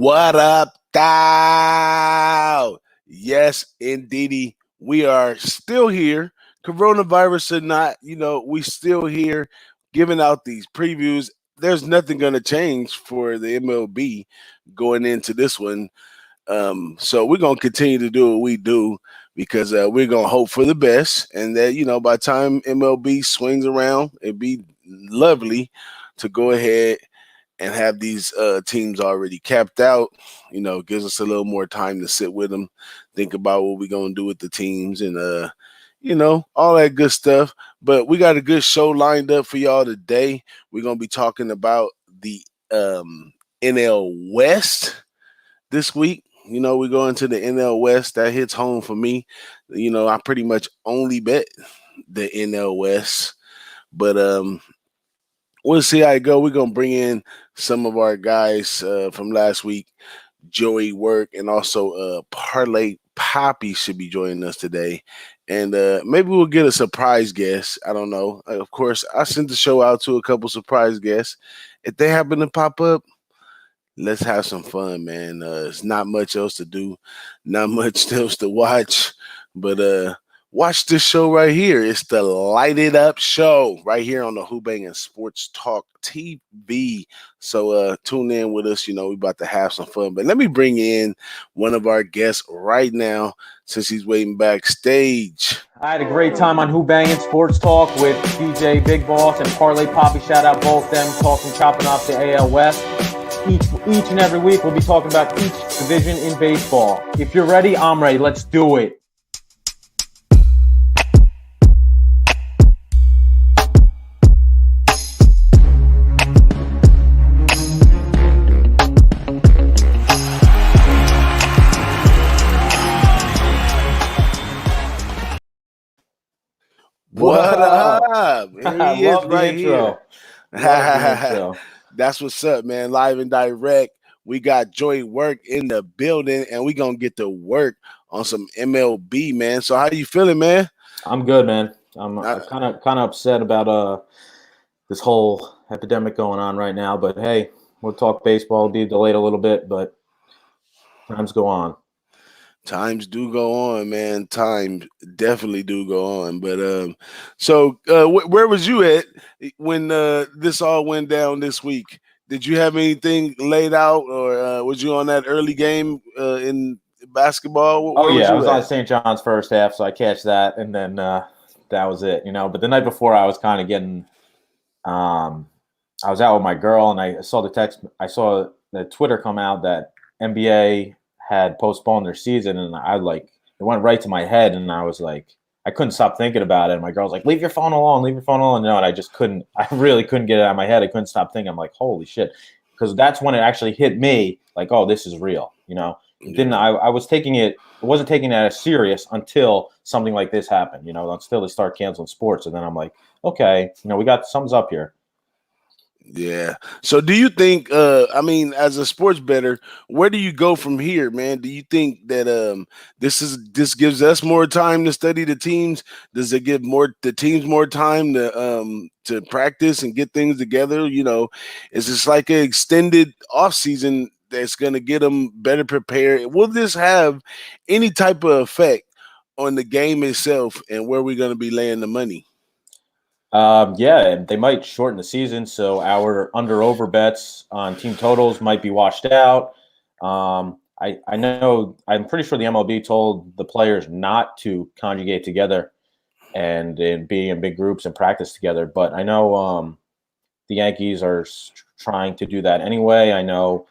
What up, thou? Yes, indeedy. We are still here. Coronavirus or not, we still here giving out these previews. There's nothing going to change for the MLB going into this one. So we're going to continue to do what we do because we're going to hope for the best. And that, by the time MLB swings around, it'd be lovely to go ahead and have these teams already capped out. Gives us a little more time to sit with them, think about what we're going to do with the teams and, all that good stuff. But we got a good show lined up for y'all today. We're going to be talking about the NLWest this week. We're going to the NLWest. That hits home for me. I pretty much only bet the NLWest. But we'll see how it go. We're going to bring in some of our guys from last week. Joey Work and also Parlay Papi should be joining us today. And maybe we'll get a surprise guest. I don't know. Of course, I sent the show out to a couple surprise guests. If they happen to pop up, let's have some fun, man. It's not much else to do, not much else to watch, but watch this show right here. It's the Light It Up show right here on the Who-Bangin Sports Talk TV. So tune in with us. We're about to have some fun. But let me bring in one of our guests right now since he's waiting backstage. I had a great time on Who-Bangin Sports Talk with DJ Bigboss and Parlay Papi. Shout out both them, chopping off the NLWest. Each and every week we'll be talking about each division in baseball. If you're ready, I'm ready. Let's do it. What up? Here he is right here. That's what's up, man. Live and direct. We got Joey Work in the building, and we gonna get to work on some MLB, man. So how you feeling, man? I'm good, man. I'm kind of upset about this whole epidemic going on right now. But hey, we'll talk baseball. It'll be delayed a little bit, but times go on. Times do go on, man. Times definitely do go on. But so where was you at when this all went down this week? Did you have anything laid out, or was you on that early game in basketball? I was on St. John's first half, so I catch that, and then that was it, But the night before, I was kind of getting I was out with my girl, and I saw the Twitter come out that NBA had postponed their season, and it went right to my head, and I was like, I couldn't stop thinking about it. And my girl's like, leave your phone alone. And I really couldn't get it out of my head. I couldn't stop thinking. I'm like, holy shit. Because that's when it actually hit me, like, oh, this is real, I wasn't taking it as serious until something like this happened, until they start canceling sports. And then I'm like, okay, we got something's up here. Yeah. So do you think, as a sports bettor, where do you go from here, man? Do you think that this gives us more time to study the teams? Does it give the teams more time to practice and get things together? Is this like an extended off season that's going to get them better prepared? Will this have any type of effect on the game itself and where we're going to be laying the money? Yeah, they might shorten the season, so our under-over bets on team totals might be washed out. I know, I'm pretty sure the MLB told the players not to conjugate together and be in big groups and practice together, but I know the Yankees are trying to do that anyway. I know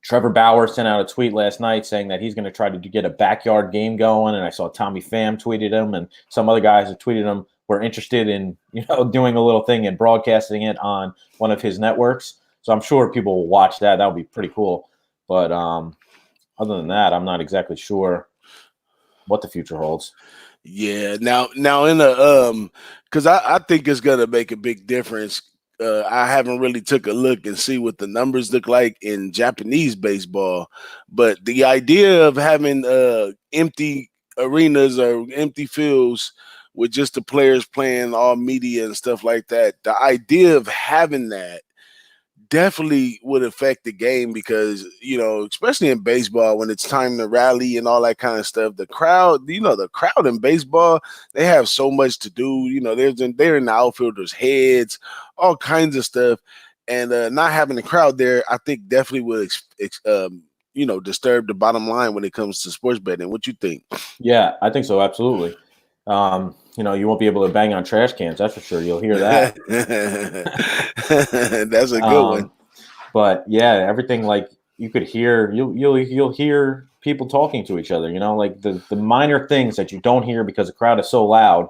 Trevor Bauer sent out a tweet last night saying that he's going to try to get a backyard game going, and I saw Tommy Pham tweeted him, and some other guys have tweeted him. We're interested in, doing a little thing and broadcasting it on one of his networks. So I'm sure people will watch that. That would be pretty cool. But other than that, I'm not exactly sure what the future holds. Yeah. Now in the because I think it's gonna make a big difference. I haven't really took a look and see what the numbers look like in Japanese baseball, but the idea of having empty arenas or empty fields with just the players playing, all media and stuff like that, the idea of having that definitely would affect the game because, especially in baseball when it's time to rally and all that kind of stuff, the crowd, the crowd in baseball, they have so much to do. They're in the outfielders' heads, all kinds of stuff. And not having the crowd there, I think definitely would, disturb the bottom line when it comes to sports betting. What you think? Yeah, I think so. Absolutely. You won't be able to bang on trash cans. That's for sure. You'll hear that. That's a good one. But yeah, everything like you could hear, you'll hear people talking to each other. Like the minor things that you don't hear because the crowd is so loud.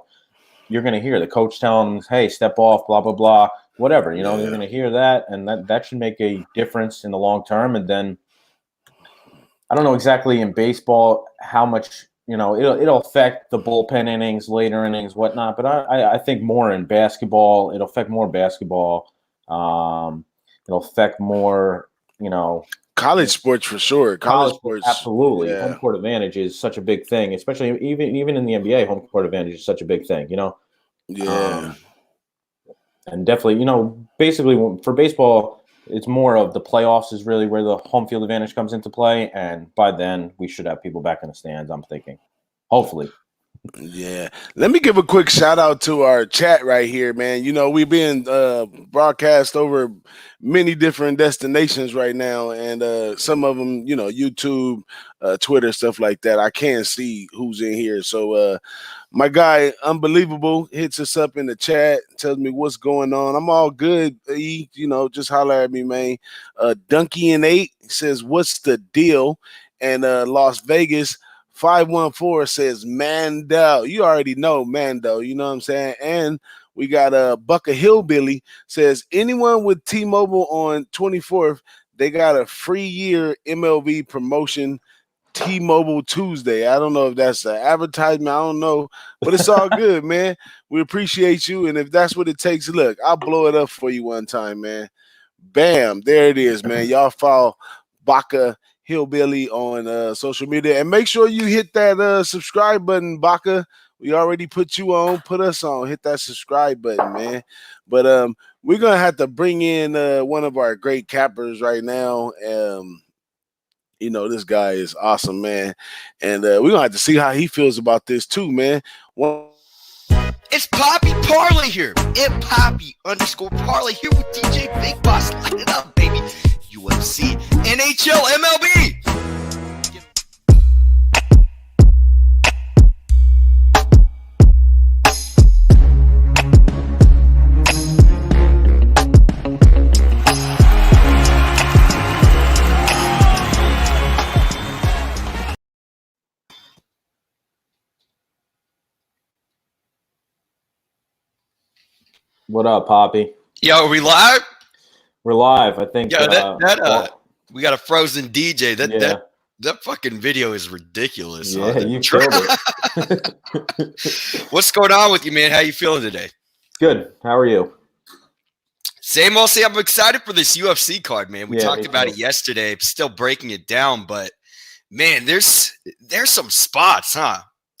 You're going to hear the coach telling, "Hey, step off," blah blah blah, whatever. You're going to hear that, and that should make a difference in the long term. And then I don't know exactly in baseball how much. It'll affect the bullpen innings, later innings, whatnot. But I think more in basketball, it'll affect more basketball. It'll affect more, college sports for sure. College sports, absolutely. Yeah. Home court advantage is such a big thing, especially even in the NBA. Home court advantage is such a big thing. Yeah. And definitely, basically for baseball, it's more of the playoffs is really where the home field advantage comes into play. And by then, we should have people back in the stands, I'm thinking. Hopefully. Yeah. Let me give a quick shout out to our chat right here, man. We've been broadcast over many different destinations right now. And some of them, YouTube, Twitter, stuff like that. I can't see who's in here. So my guy, Unbelievable, hits us up in the chat, tells me what's going on. I'm all good, E. Just holler at me, man. Donkey and 8 says, what's the deal? And Las Vegas 514 says Mando. You already know Mando, you know what I'm saying? And we got a Buck a Hillbilly says anyone with T-Mobile on 24th, they got a free year MLB promotion. T-Mobile Tuesday. I don't know if that's an advertisement. I don't know, but it's all good, man. We appreciate you, and if that's what it takes, look, I'll blow it up for you one time, man. Bam, there it is, man. Y'all follow Baca Hillbilly on social media, and make sure you hit that subscribe button, Baca. We already put you on, put us on. Hit that subscribe button, man. But we're gonna have to bring in one of our great cappers right now. This guy is awesome, man. And we're going to have to see how he feels about this too, man. It's Papi Parlay here. At Papi_Parlay here with DJ Bigboss. Light it up, baby. UFC, NHL, MLB. What up, Papi? Yo, are we live? We're live. I think. Yeah, we got a frozen DJ. That fucking video is ridiculous. Yeah, you killed it. What's going on with you, man? How you feeling today? Good. How are you? Same old. I'm excited for this UFC card, man. We talked about it yesterday. Still breaking it down, but man, there's some spots, huh?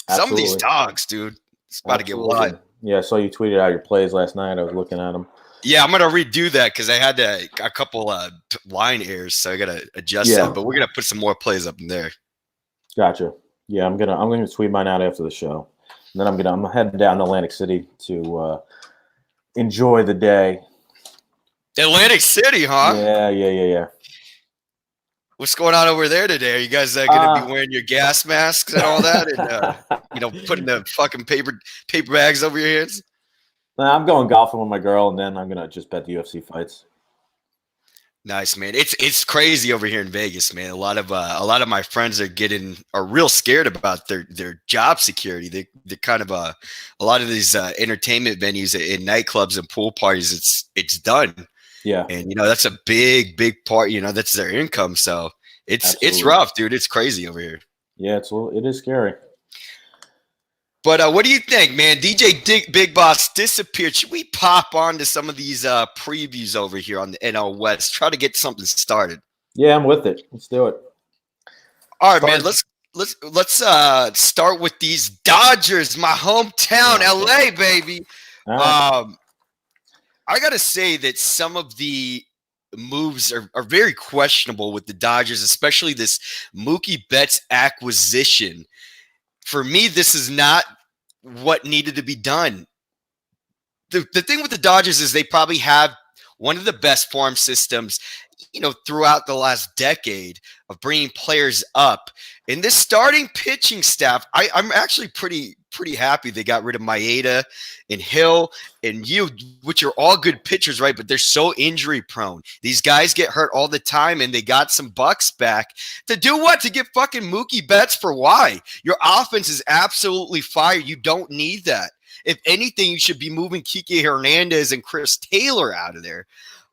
Absolutely. Some of these dogs, dude. It's about to get wild. Yeah, I saw you tweeted out your plays last night. I was looking at them. Yeah, I'm gonna redo that because I had a couple line errors, so I gotta adjust that. But we're gonna put some more plays up in there. Gotcha. Yeah, I'm gonna tweet mine out after the show, and then I'm heading down to Atlantic City to enjoy the day. Atlantic City, huh? Yeah. What's going on over there today? Are you guys gonna be wearing your gas masks and all that, and putting the fucking paper bags over your heads? I'm going golfing with my girl, and then I'm gonna just bet the UFC fights. Nice, man. It's crazy over here in Vegas, man. A lot of my friends are real scared about their job security. They're kind of a lot of these entertainment venues in nightclubs and pool parties. It's done. Yeah, and that's a big part. That's their income. So it's rough, dude. It's crazy over here. Yeah, it is scary. But what do you think, man? DJ Bigboss disappeared. Should we pop on to some of these previews over here on the NLWest? Try to get something started. Yeah, I'm with it. Let's do it. All right, man. Let's start with these Dodgers, my hometown, LA, baby. Right. I gotta say that some of the moves are very questionable with the Dodgers, especially this Mookie Betts acquisition. For me, this is not what needed to be done. The thing with the Dodgers is they probably have one of the best farm systems, throughout the last decade of bringing players up. And this starting pitching staff, I'm actually pretty happy they got rid of Maeda and Hill and you, which are all good pitchers, right? But they're so injury prone. These guys get hurt all the time, and they got some bucks back to do what? To get fucking Mookie Betts for why? Your offense is absolutely fire. You don't need that. If anything, you should be moving Kike Hernandez and Chris Taylor out of there.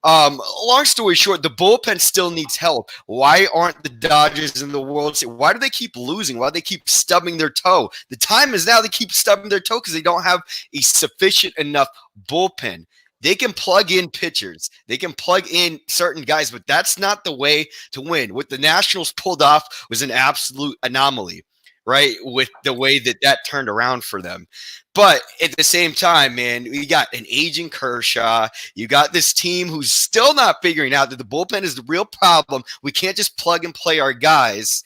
Long story short, the bullpen still needs help. Why aren't the Dodgers in the World Series? Why do they keep losing? Why do they keep stubbing their toe? The time is now. They keep stubbing their toe because they don't have a sufficient enough bullpen. They can plug in pitchers. They can plug in certain guys, but that's not the way to win. What the Nationals pulled off was an absolute anomaly, right? With the way that turned around for them. But at the same time, man, you got an aging Kershaw. You got this team who's still not figuring out that the bullpen is the real problem. We can't just plug and play our guys.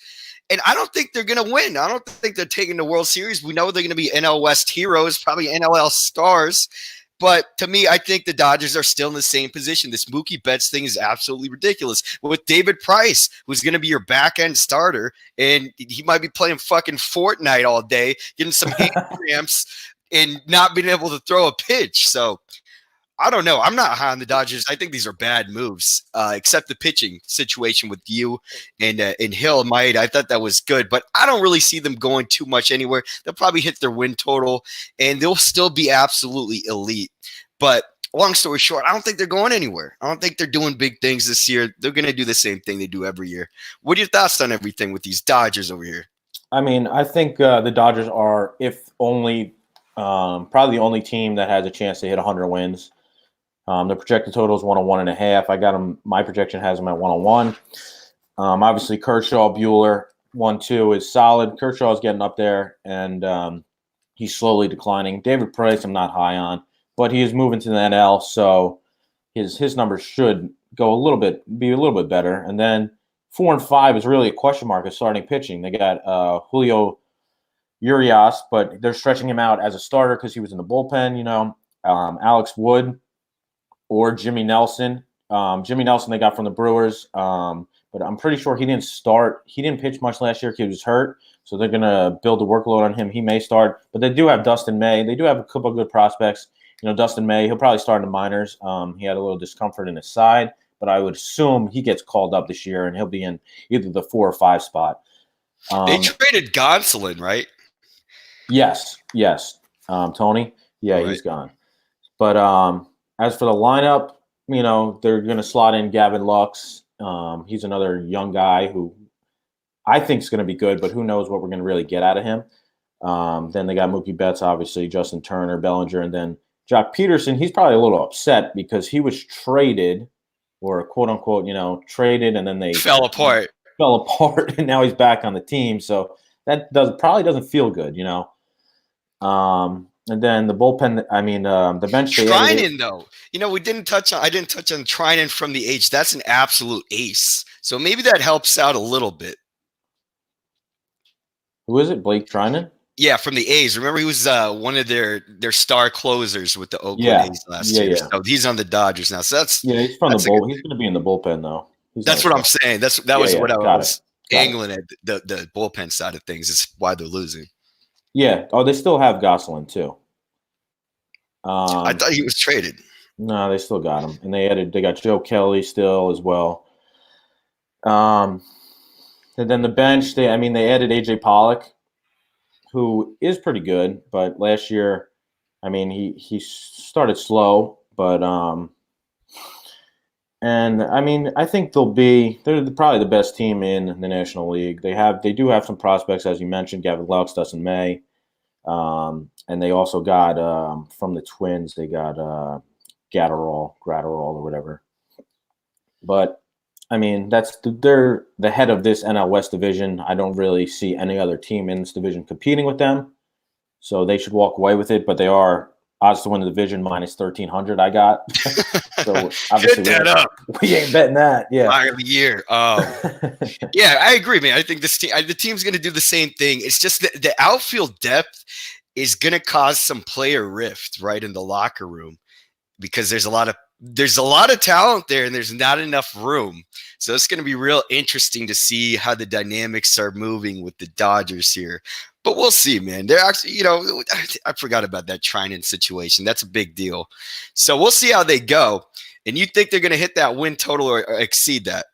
And I don't think they're going to win. I don't think they're taking the World Series. We know they're going to be NLWest heroes, probably NL stars. But to me, I think the Dodgers are still in the same position. This Mookie Betts thing is absolutely ridiculous. With David Price, who's going to be your back-end starter, and he might be playing fucking Fortnite all day, getting some hand cramps, and not being able to throw a pitch. So I don't know. I'm not high on the Dodgers. I think these are bad moves, except the pitching situation with you and Hill and Maeda. I thought that was good, but I don't really see them going too much anywhere. They'll probably hit their win total, and they'll still be absolutely elite. But long story short, I don't think they're going anywhere. I don't think they're doing big things this year. They're going to do the same thing they do every year. What are your thoughts on everything with these Dodgers over here? I mean, I think the Dodgers are, if only, probably the only team that has a chance to hit 100 wins. The projected total is 101.5. I got them. My projection has them at 101. Obviously, Kershaw, Buehler, 1-2 is solid. Kershaw is getting up there, and he's slowly declining. David Price, I'm not high on, but he is moving to the NL, so his numbers should be a little bit better. And then 4 and 5 is really a question mark of starting pitching. They got Julio Urias, but they're stretching him out as a starter because he was in the bullpen. Alex Wood or Jimmy Nelson. Jimmy Nelson they got from the Brewers, but I'm pretty sure he didn't start. He didn't pitch much last year because he was hurt, so they're going to build the workload on him. He may start, but they do have Dustin May. They do have a couple of good prospects. Dustin May, he'll probably start in the minors. He had a little discomfort in his side, but I would assume he gets called up this year, and he'll be in either the 4 or 5 spot. They traded Gonsolin, right? Yes. Tony? Yeah, right. He's gone. But as for the lineup, they're going to slot in Gavin Lux. He's another young guy who I think is going to be good, but who knows what we're going to really get out of him. Then they got Mookie Betts, obviously, Justin Turner, Bellinger, and then Jock Peterson. He's probably a little upset because he was traded, or quote unquote, traded, and then they fell apart, and now he's back on the team. So that probably doesn't feel good, And then the bullpen, the bench. Trinan, though, I didn't touch on Trinan from the H. That's an absolute ace. So maybe that helps out a little bit. Who is it? Blake Trinan? Yeah, from the A's. Remember, he was one of their star closers with the Oakland A's last year. Yeah. So he's on the Dodgers now. So he's from the bullpen. He's going to be in the bullpen though. That's what I'm saying. That was what I was angling at. The bullpen side of things is why they're losing. Yeah. Oh, they still have Gonsolin too. I thought he was traded. No, they still got him, and they got Joe Kelly still as well. And then the bench, they added AJ Pollock, who is pretty good, but last year, he started slow, but I think they're probably the best team in the National League. They do have some prospects, as you mentioned, Gavin Lux, Dustin May, and they also got from the Twins, they got Gratterall or whatever. But they're the head of this NLWest division. I don't really see any other team in this division competing with them, so they should walk away with it. But they are odds to win the division minus 1,300 I got. So obviously Hit that up. we ain't betting that. Yeah. Fire of the year. Yeah, I agree, man. I think the team's going to do the same thing. It's just the outfield depth is going to cause some player rift right in the locker room because there's a lot of talent there and there's not enough room. So it's going to be real interesting to see how the dynamics are moving with the Dodgers here. But we'll see, man. They're actually, I forgot about that Trinan situation. That's a big deal. So we'll see how they go. And you think they're going to hit that win total or exceed that?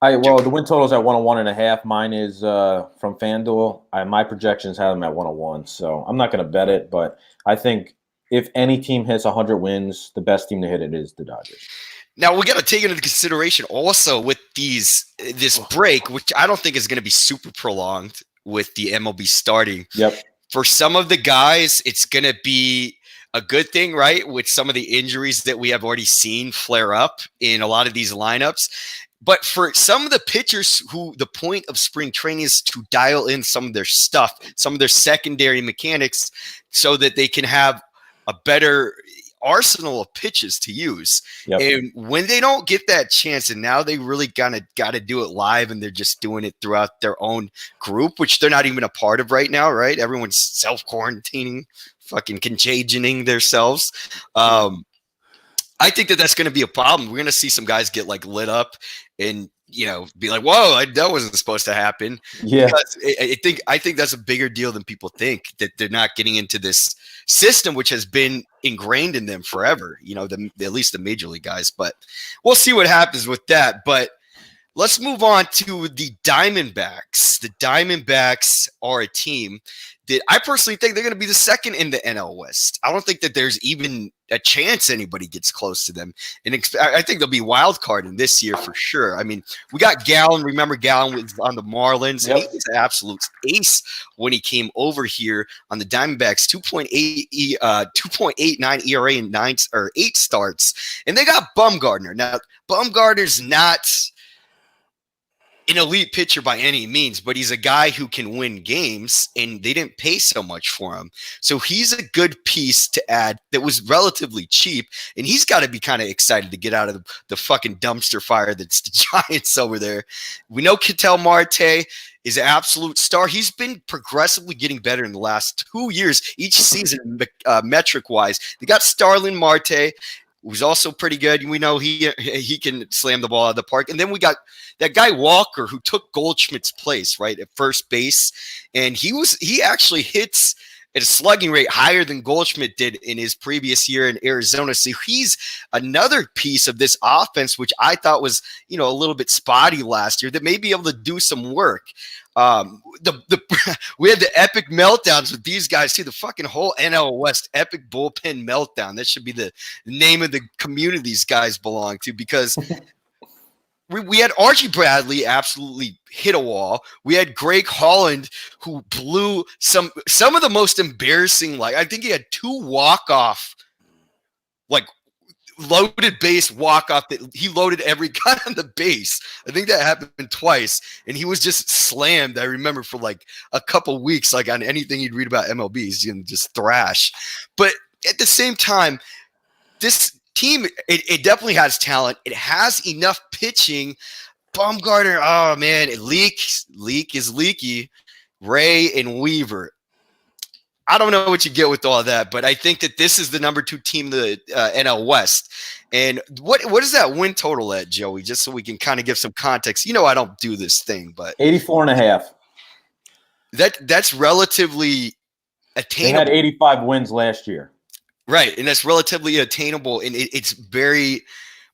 Well, the win total is at 101.5. Mine is from FanDuel. My projections have them at 101. So I'm not going to bet it, but I think if any team hits 100 wins, the best team to hit it is the Dodgers. Now we got to take into consideration also with this break, which I don't think is going to be super prolonged with the MLB starting. Yep. For some of the guys, it's going to be a good thing, right? With some of the injuries that we have already seen flare up in a lot of these lineups. But for some of the pitchers who the point of spring training is to dial in some of their stuff, some of their secondary mechanics so that they can have a better arsenal of pitches to use. Yep. And when they don't get that chance and now they really got to do it live and they're just doing it throughout their own group, which they're not even a part of right now, right? Everyone's self-quarantining, fucking contagianing themselves. I think that's going to be a problem. We're going to see some guys get like lit up and, be like, whoa, that wasn't supposed to happen. Yeah. Because I think that's a bigger deal than people think, that they're not getting into this system, which has been ingrained in them forever, at least the major league guys. But we'll see what happens with that. But let's move on to the Diamondbacks. The Diamondbacks are a team that I personally think they're going to be the second in the NL West. I don't think that there's even a chance anybody gets close to them. And I think they'll be wild card in this year for sure. I mean, we got Gallen. Remember, Gallen was on the Marlins, and he was an absolute ace when he came over here on the Diamondbacks. 2.89 ERA in 8 starts. And they got Bumgarner. Now, Bumgarner's not an elite pitcher by any means, but he's a guy who can win games, and they didn't pay so much for him. So he's a good piece to add that was relatively cheap, and he's got to be kind of excited to get out of the fucking dumpster fire that's the Giants over there. We know Ketel Marte is an absolute star. He's been progressively getting better in the last 2 years, each season, metric-wise. They got Starlin Marte, who's also pretty good. We know he can slam the ball out of the park. And then we got that guy Walker, who took Goldschmidt's place, right, at first base. And he actually hits at a slugging rate higher than Goldschmidt did in his previous year in Arizona. So he's another piece of this offense, which I thought was, a little bit spotty last year, that may be able to do some work. We had the epic meltdowns with these guys too. The fucking whole NL West epic bullpen meltdown. That should be the name of the community these guys belong to, because we had Archie Bradley absolutely hit a wall. We had Greg Holland, who blew some of the most embarrassing. I think he had 2 walk-off, loaded base walk-off that he loaded every guy on the base. I think that happened twice, and he was just slammed. I remember for a couple weeks, on anything you'd read about MLB, he's just thrash. But at the same time, this team, it definitely has talent. It has enough pitching. Bumgarner, oh man, leak is leaky. Ray and Weaver. I don't know what you get with all that, but I think that this is the number 2 team in the NL West. And what is that win total at, Joey? Just so we can kind of give some context. I don't do this thing, but 84.5. That's relatively attainable. They had 85 wins last year. Right, and that's relatively attainable, and it's very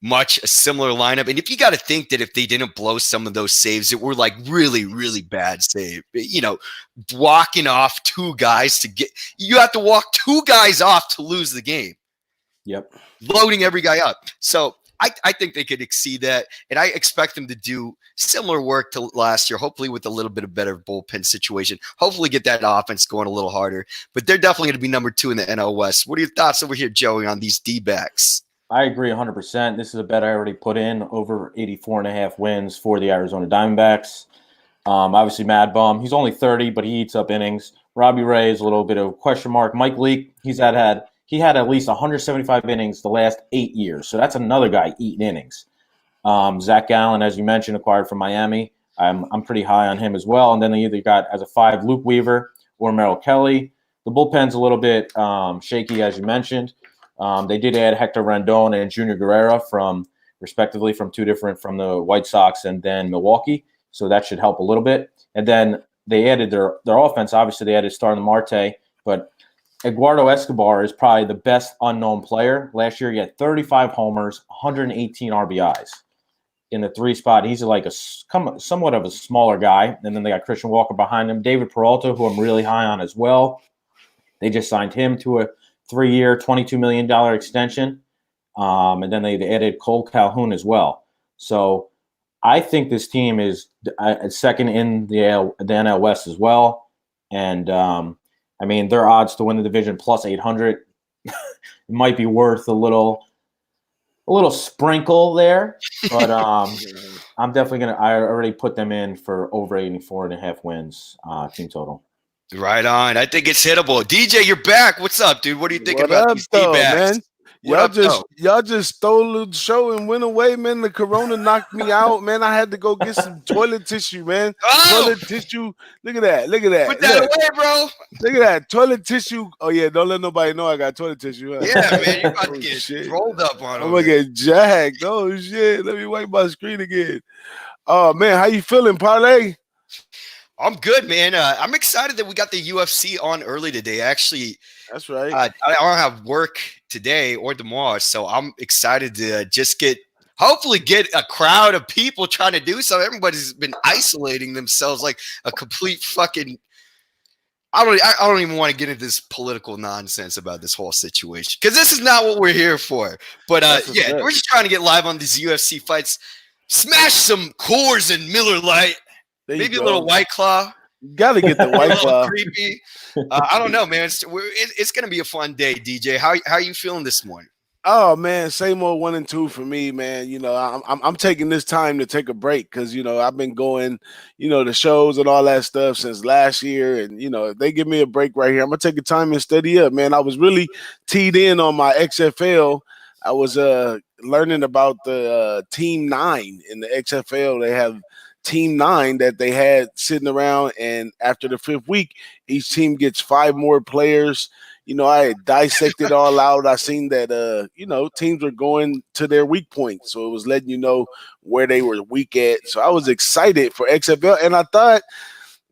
much a similar lineup. And if you got to think that if they didn't blow some of those saves that were really, really bad save, walking off 2 guys you have to walk 2 guys off to lose the game. Yep. Loading every guy up. So I think they could exceed that, and I expect them to do similar work to last year, hopefully with a little bit of better bullpen situation, hopefully get that offense going a little harder. But they're definitely going to be number 2 in the NL West. What are your thoughts over here, Joey, on these D-backs? I agree 100%. This is a bet I already put in, over 84.5 wins for the Arizona Diamondbacks. Obviously, Mad Bum. He's only 30, but he eats up innings. Robbie Ray is a little bit of a question mark. Mike Leake, he's had he had at least 175 innings the last 8 years. So that's another guy eating innings. Zach Gallen, as you mentioned, acquired from Miami. I'm pretty high on him as well. And then they either got as a 5 Luke Weaver or Merrill Kelly. The bullpen's a little bit shaky, as you mentioned. They did add Hector Rendon and Junior Guerrera respectively from the White Sox and then Milwaukee. So that should help a little bit. And then they added their offense. Obviously, they added Starling Marte, but Eduardo Escobar is probably the best unknown player. Last year, he had 35 homers, 118 RBIs in the 3 spot. He's like somewhat of a smaller guy. And then they got Christian Walker behind him. David Peralta, who I'm really high on as well. They just signed him to a 3-year, $22 million extension. And then they added Cole Calhoun as well. So I think this team is second in the NLWest as well. And, I mean, their odds to win the division plus 800 it might be worth a little sprinkle there. But I'm definitely I already put them in for over 84.5 wins team total. Right on. I think it's hittable. DJ, you're back. What's up, dude? What are you thinking about these D-backs? Man? Y'all just stole the show and went away, man. The corona knocked me out, man. I had to go get some toilet tissue, man. Toilet tissue. Look at that. Put that away, bro. Look at that. Toilet tissue. Oh, yeah. Don't let nobody know I got toilet tissue. Huh? Yeah, man. You're about to get rolled up on I'm going to get jacked. Oh, shit. Let me wipe my screen again. Oh, man. How you feeling, Parlay? I'm good, man. I'm excited that we got the UFC on early today. Actually, that's right. I don't have work today or tomorrow, so I'm excited to just hopefully get a crowd of people trying to do something. Everybody's been isolating themselves like a complete fucking. I don't even want to get into this political nonsense about this whole situation because this is not what we're here for. But yeah, we're just trying to get live on these UFC fights. Smash some Coors and Miller Lite. Maybe a little White Claw. Got to get the White Claw. Creepy. I don't know, man. It's going to be a fun day, DJ. How are you feeling this morning? Oh man, same old 1 and 2 for me, man. You know, I'm taking this time to take a break because you know I've been going, you know, the shows and all that stuff since last year, and you know if they give me a break right here, I'm gonna take the time and study up, man. I was really teed in on my XFL. I was learning about the Team 9 in the XFL. They have Team 9 that they had sitting around, and after the 5th week, each team gets 5 more players. You know, I had dissected all out. I seen that, you know, teams were going to their weak points. So it was letting you know where they were weak at. So I was excited for XFL. And I thought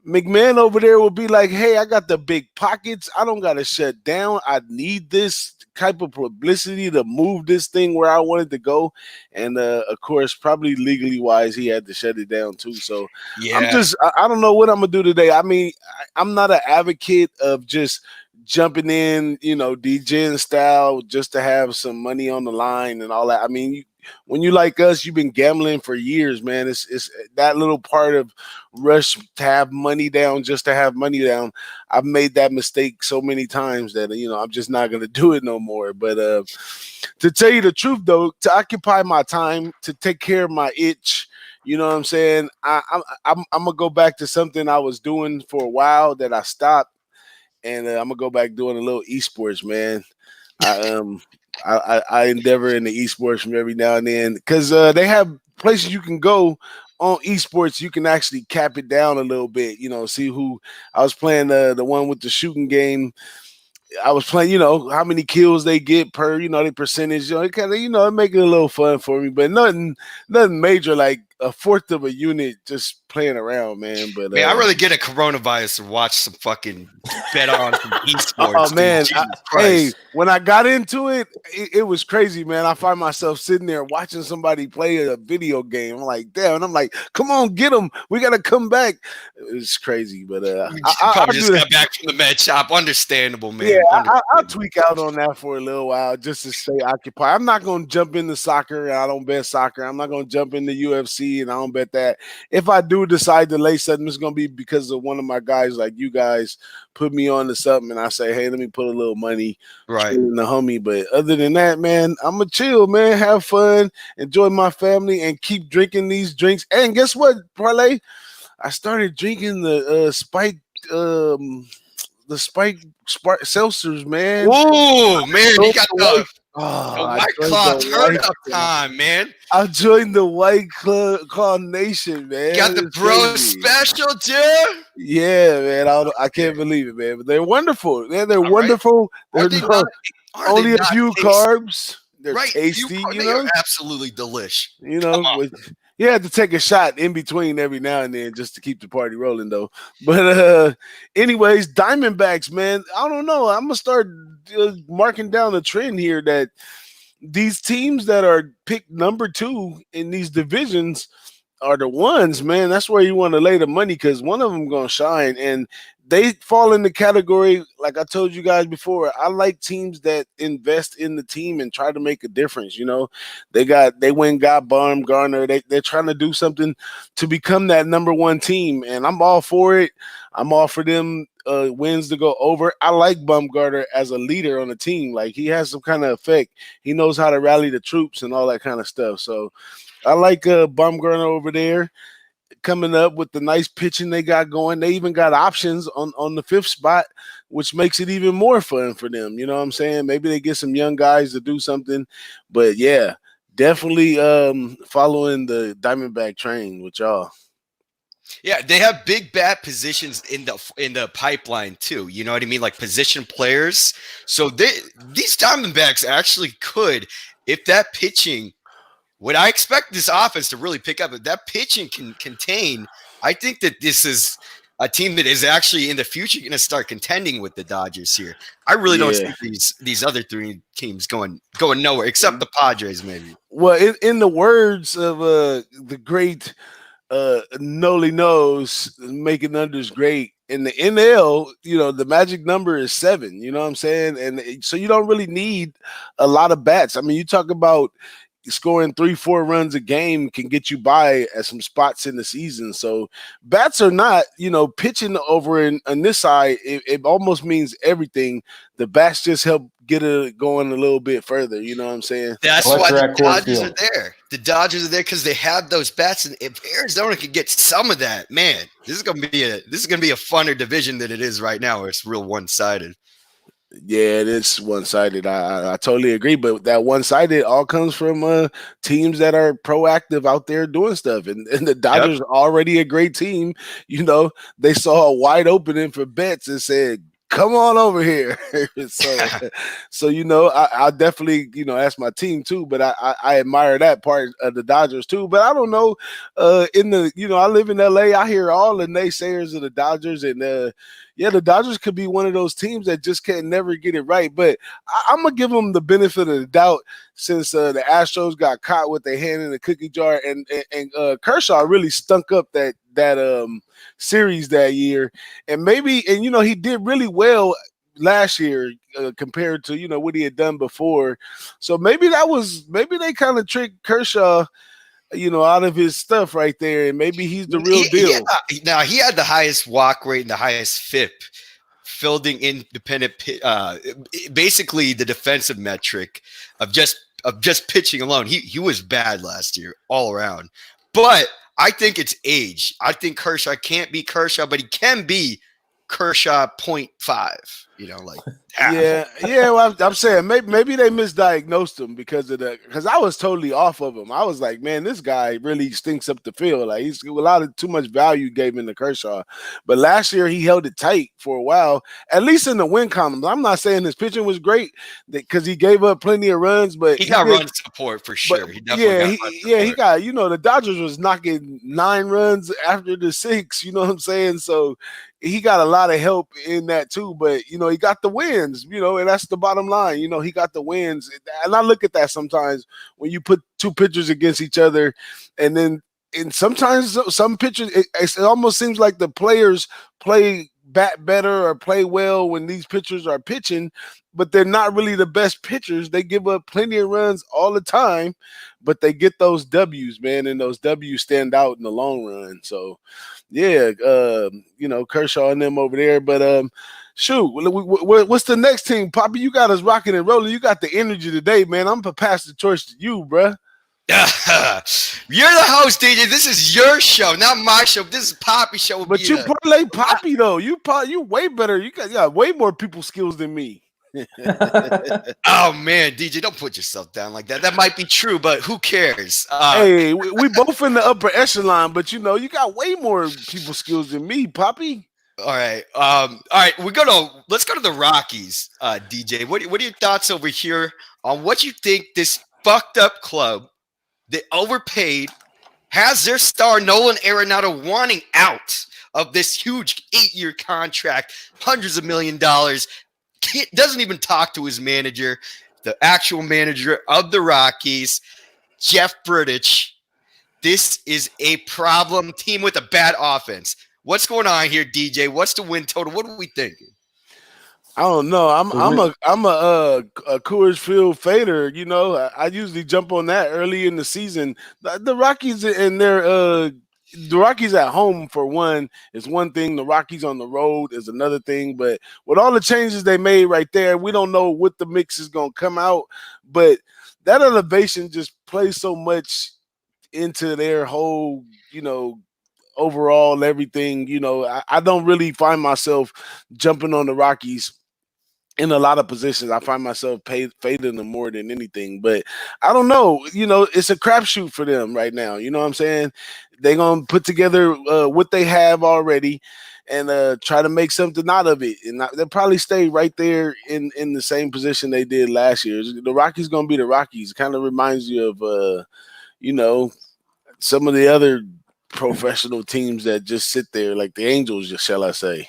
McMahon over there would be like, hey, I got the big pockets. I don't got to shut down. I need this type of publicity to move this thing where I wanted to go. And, of course, probably legally wise, he had to shut it down too. So yeah. I don't know what I'm going to do today. I mean, I'm not an advocate of just jumping in, you know, DJing style just to have some money on the line and all that. I mean, when you like us, you've been gambling for years, man. It's that little part of rush to have money down just to have money down. I've made that mistake so many times that, you know, I'm just not going to do it no more. But to tell you the truth, though, to occupy my time, to take care of my itch, you know what I'm saying? I'm going to go back to something I was doing for a while that I stopped. And I'm gonna go back doing a little esports, man. I endeavor in the esports from every now and then because they have places you can go on esports. You can actually cap it down a little bit, you know. See who I was playing the one with the shooting game. I was playing, you know, how many kills they get per, you know, the percentage. You know, it kind of, you know, it make it a little fun for me, but nothing major like a fourth of a unit just playing around, man. But man, I really get a coronavirus to watch some fucking bet on some esports. Oh man, hey, when I got into it, it was crazy, man. I find myself sitting there watching somebody play a video game. I'm like, damn, and I'm like, come on, get them. We gotta come back. It's crazy, but I probably just got back from the med shop. Understandable, man. Yeah, I'll tweak out on that for a little while just to stay occupied. I'm not gonna jump into soccer. And I don't bet soccer. I'm not gonna jump into UFC. And I don't bet that. If I do decide to lay something, it's going to be because of one of my guys like you guys put me on to something and I say, hey, let me put a little money in the homie. But other than that, man, I'm going to chill, man, have fun, enjoy my family, and keep drinking these drinks. And guess what, Parlay? I started drinking the spiked the the Spike seltzers, man. Oh man, you got the I White joined Claw the turn White up time, man. I joined the White Claw Nation, You man. got the It's bro crazy. special, dude. Yeah, man. I can't believe it, man. But they're wonderful. They're All right. wonderful. Are They're they not? Are they only a not few tasty? carbs. They're Right, tasty, they are absolutely delish. Come on. You had to take a shot in between every now and then just to keep the party rolling, though. But anyways, Diamondbacks, man. I don't know. I'm gonna start marking down a trend here that these teams that are picked number 2 in these divisions are the ones, man. That's where you want to lay the money because one of them gonna shine, and they fall in the category. Like I told you guys before, I like teams that invest in the team and try to make a difference. They went got Garner. They're trying to do something to become that number 1 team, and I'm all for it. I'm all for them wins to go over. I like Bumgarner as a leader on the team. Like he has some kind of effect. He knows how to rally the troops and all that kind of stuff. So I like Bumgarner over there coming up with the nice pitching they got going. They even got options on the 5th spot, which makes it even more fun for them. You know what I'm saying? Maybe they get some young guys to do something. But yeah, definitely following the Diamondback train with y'all. Yeah, they have big bat positions in the pipeline too. You know what I mean? Like position players. So these Diamondbacks actually could, if that pitching. What I expect this offense to really pick up, if that pitching can contain, I think that this is a team that is actually in the future going to start contending with the Dodgers here. I really don't see these other 3 teams going nowhere, except the Padres, maybe. Well, in the words of the great Noli knows, making unders great. In the NL, the magic number is 7. You know what I'm saying? And so you don't really need a lot of bats. I mean, you talk about scoring 3-4 runs a game can get you by at some spots in the season. So bats are not, pitching over in on this side. It almost means everything. The bats just help get it going a little bit further. You know what I'm saying? That's why the Dodgers are there. The Dodgers are there because they have those bats, and if Arizona could get some of that, man, this is gonna be a funner division than it is right now, where it's real one-sided. Yeah, it is one-sided. I totally agree, but that one-sided all comes from teams that are proactive out there doing stuff, and the Dodgers are already a great team. They saw a wide opening for bets and said, come on over here. so I definitely, that's my team too, but I admire that part of the Dodgers too. But I don't know, I live in LA. I hear all the naysayers of the Dodgers, and the Dodgers could be one of those teams that just can never get it right. But I'm gonna give them the benefit of the doubt since the Astros got caught with their hand in the cookie jar, and Kershaw really stunk up that series that year, and he did really well last year compared to what he had done before. So maybe they kind of tricked Kershaw out of his stuff right there, and maybe he's the real deal. Now he had the highest walk rate and the highest FIP, fielding independent, basically the defensive metric of just pitching alone. He was bad last year all around, but I think it's age. I think Kershaw can't be Kershaw, but he can be Kershaw 0.5. Yeah. Well, I'm saying maybe they misdiagnosed him because I was totally off of him. I was like, man, this guy really stinks up the field. Like he's a lot of too much value gave him to Kershaw. But last year he held it tight for a while, at least in the win columns. I'm not saying his pitching was great because he gave up plenty of runs, but he got run support for sure. He definitely he got the Dodgers was knocking 9 runs after the 6. You know what I'm saying? So he got a lot of help in that too, but he got the wins, and that's the bottom line. He got the wins, and I look at that sometimes when you put 2 pitchers against each other, and sometimes some pitchers, it almost seems like the players play bat better or play well when these pitchers are pitching, but they're not really the best pitchers. They give up plenty of runs all the time, but they get those W's, man, and those W's stand out in the long run. So yeah, Kershaw and them over there. But shoot, what's the next team? Papi, you got us rocking and rolling. You got the energy today, man. I'm gonna pass the torch to you, bruh. You're the host, DJ. This is your show, not my show. This is Papi show. But you parlay Papi though. You way better. You got way more people skills than me. Oh man, DJ, don't put yourself down like that. That might be true, but who cares? Hey, we both in the upper echelon, but you got way more people skills than me, Papi. All right. Let's go to the Rockies, DJ. What are your thoughts over here on what you think this fucked up club that overpaid has their star Nolan Arenado wanting out of this huge 8-year contract, hundreds of $1 million, doesn't even talk to his manager, the actual manager of the Rockies, Jeff Bridich. This is a problem team with a bad offense. What's going on here, DJ? What's the win total? What are we thinking? I don't know. I'm a Coors Field fader. I usually jump on that early in the season. The Rockies and the Rockies at home for one is one thing. The Rockies on the road is another thing. But with all the changes they made right there, we don't know what the mix is going to come out. But that elevation just plays so much into their whole, overall everything. I don't really find myself jumping on the Rockies in a lot of positions. I find myself fading them more than anything. But I don't know. It's a crapshoot for them right now. You know what I'm saying? They're going to put together what they have already and try to make something out of it. And they'll probably stay right there in the same position they did last year. The Rockies going to be the Rockies. It kind of reminds you of, some of the other professional teams that just sit there, like the Angels, shall I say.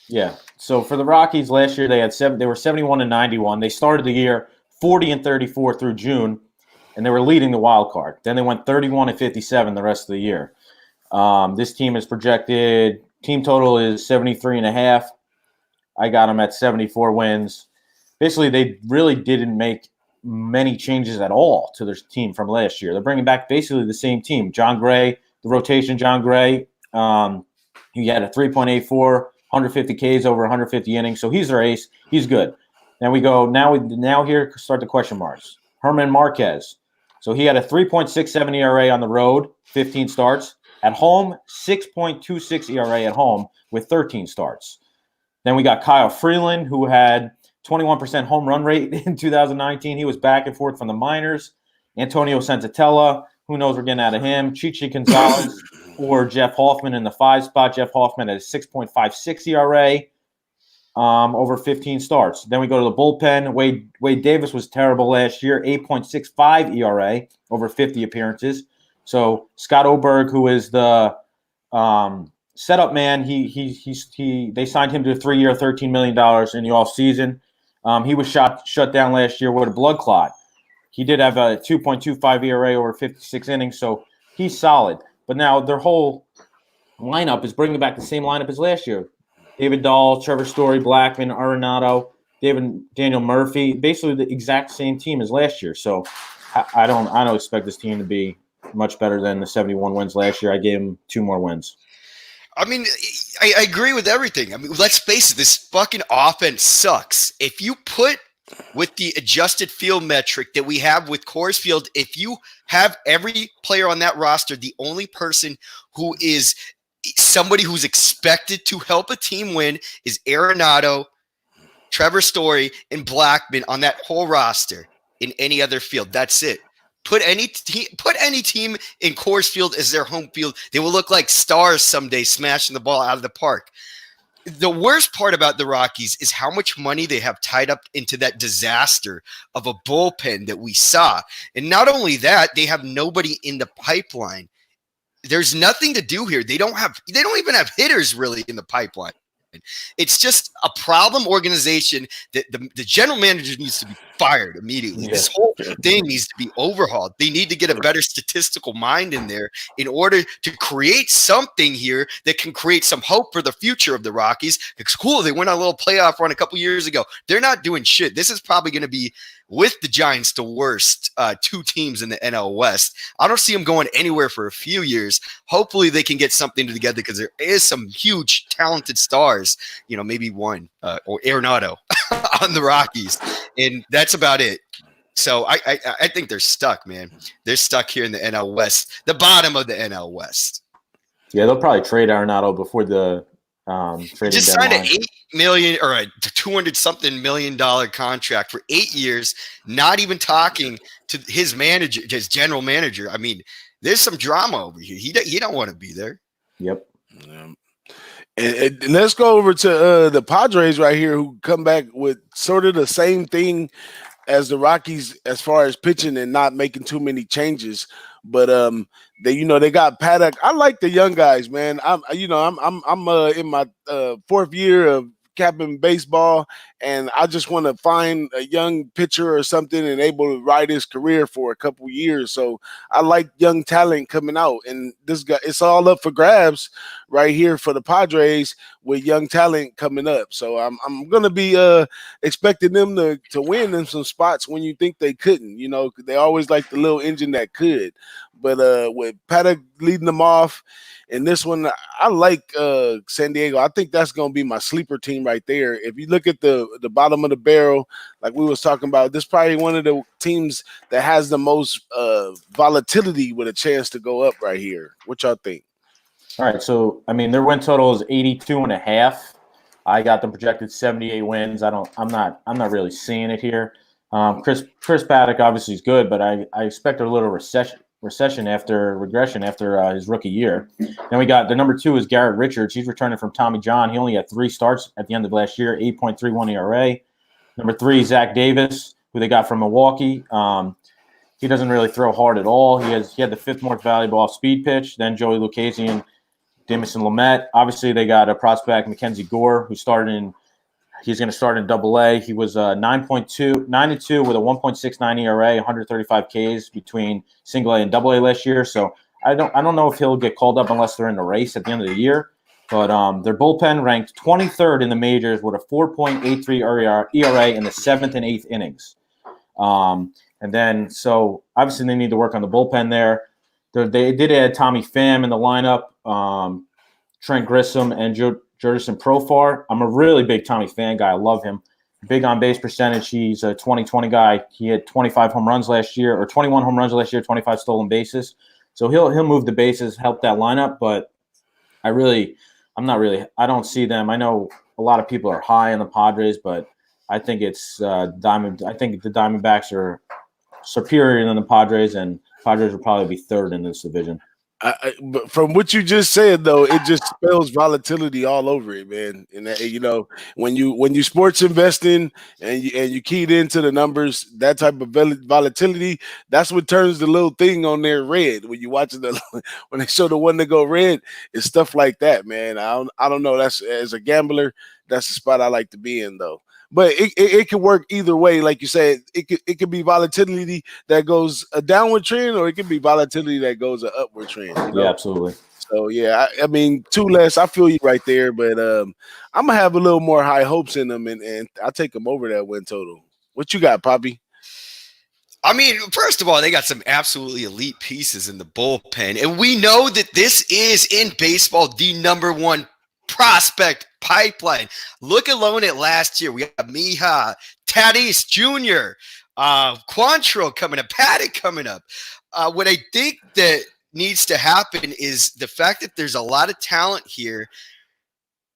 Yeah. So for the Rockies last year, they were 71-91. They started the year 40-34 through June, and they were leading the wild card. Then they went 31-57 the rest of the year. This team is projected. Team total is 73.5. I got them at 74 wins. Basically, they really didn't make many changes at all to their team from last year. They're bringing back basically the same team. John Gray, the rotation. John Gray, he had a 3.84. 150 Ks over 150 innings, so he's their ace. He's good. Then we go now here start the question marks. Herman Marquez. So he had a 3.67 ERA on the road, 15 starts. At home, 6.26 ERA at home with 13 starts. Then we got Kyle Freeland, who had 21% home run rate in 2019. He was back and forth from the minors. Antonio Senzatella, who knows we're getting out of him. Chichi Gonzalez or Jeff Hoffman in the 5 spot. Jeff Hoffman at a 6.56 ERA over 15 starts. Then we go to the bullpen. Wade Davis was terrible last year, 8.65 ERA over 50 appearances. So Scott Oberg, who is the setup man, they signed him to a 3-year, $13 million in the offseason. He was shut down last year with a blood clot. He did have a 2.25 ERA over 56 innings, so he's solid. But now their whole lineup is bringing back the same lineup as last year. David Dahl, Trevor Story, Blackman, Arenado, Daniel Murphy, basically the exact same team as last year. So I don't expect this team to be much better than the 71 wins last year. I gave them 2 more wins. I mean, I agree with everything. I mean, let's face it, this fucking offense sucks. If you put with the adjusted field metric that we have with Coors Field, if you have every player on that roster, the only person who is somebody who's expected to help a team win is Arenado, Trevor Story, and Blackman on that whole roster in any other field. That's it. Put any team in Coors Field as their home field. They will look like stars someday smashing the ball out of the park. The worst part about the Rockies is how much money they have tied up into that disaster of a bullpen that we saw. And not only that, they have nobody in the pipeline. There's nothing to do here. They don't even have hitters really in the pipeline. It's just a problem organization that the general manager needs to be fired immediately. Yeah. This whole thing needs to be overhauled. They need to get a better statistical mind in there in order to create something here that can create some hope for the future of the Rockies. It's cool. They went on a little playoff run a couple years ago. They're not doing shit. This is probably going to be, with the Giants, the worst 2 teams in the NLWest. I don't see them going anywhere for a few years. Hopefully they can get something together because there is some huge talented stars, maybe one or Arenado on the Rockies. And that's about it. So I think they're stuck, man. They're stuck here in the NL West, the bottom of the NL West. Yeah, they'll probably trade Arenado before the trading Just deadline. signed an $8 million or a $200-something million contract for 8 years, not even talking to his manager, his general manager. I mean, there's some drama over here. He don't want to be there. Yep. And let's go over to the Padres right here, who come back with sort of the same thing as the Rockies as far as pitching and not making too many changes. But they got Paddock. I like the young guys, man. I'm in my fourth year of capping baseball, and I just want to find a young pitcher or something and able to ride his career for a couple years. So I like young talent coming out, and this guy, it's all up for grabs right here for the Padres with young talent coming up. So I'm gonna be expecting them to win in some spots when you think they couldn't. They always like the little engine that could. But with Paddock leading them off, and this one, I like San Diego. I think that's going to be my sleeper team right there. If you look at the bottom of the barrel, like we was talking about, this is probably one of the teams that has the most volatility with a chance to go up right here. What y'all think? All right, so I mean, their win total is 82.5. I got them projected 78 wins. I'm not really seeing it here. Chris Paddock obviously is good, but I expect a little regression after his rookie year. Then we got the number 2 is Garrett Richards. He's returning from Tommy John. He only had 3 starts at the end of last year, 8.31 ERA. Number 3, Zach Davis, who they got from Milwaukee. He doesn't really throw hard at all. He had the 5th most valuable off-speed pitch. Then Joey Lucchesi and Damison Lamet. Obviously, they got a prospect, Mackenzie Gore, who he's going to start in Double-A. He was 9.2 with a 1.69 ERA, 135 Ks between Single-A and Double-A last year. So I don't know if he'll get called up unless they're in the race at the end of the year. But their bullpen ranked 23rd in the majors with a 4.83 ERA in the 7th and 8th innings. And then, so obviously they need to work on the bullpen there. They did add Tommy Pham in the lineup, Trent Grissom, and Jordison Profar. I'm a really big Tommy Pham guy. I love him. Big on base percentage. He's a 20-20 guy. He had 25 home runs last year, or 21 home runs last year, 25 stolen bases. So he'll move the bases, help that lineup. But I don't see them. I know a lot of people are high on the Padres, but I think it's I think the Diamondbacks are superior than the Padres, and Padres will probably be 3rd in this division. But from what you just said, though, it just spells volatility all over it, man. And when you sports investing and you keyed into the numbers, that type of volatility, that's what turns the little thing on there red. When you watch when they show the one that go red, it's stuff like that, man. I don't know. That's, as a gambler, that's the spot I like to be in, though. But it can work either way. Like you said, it could be volatility that goes a downward trend, or it could be volatility that goes an upward trend. Yeah, absolutely. So, yeah, I mean, 2 less. I feel you right there. But I'm going to have a little more high hopes in them, and I'll take them over that win total. What you got, Papi? I mean, first of all, they got some absolutely elite pieces in the bullpen. And we know that this is, in baseball, the number 1 prospect pipeline. Look alone at last year. We got Mija, Tatis Jr., Quantrill coming up, Paddock coming up. What I think that needs to happen is the fact that there's a lot of talent here.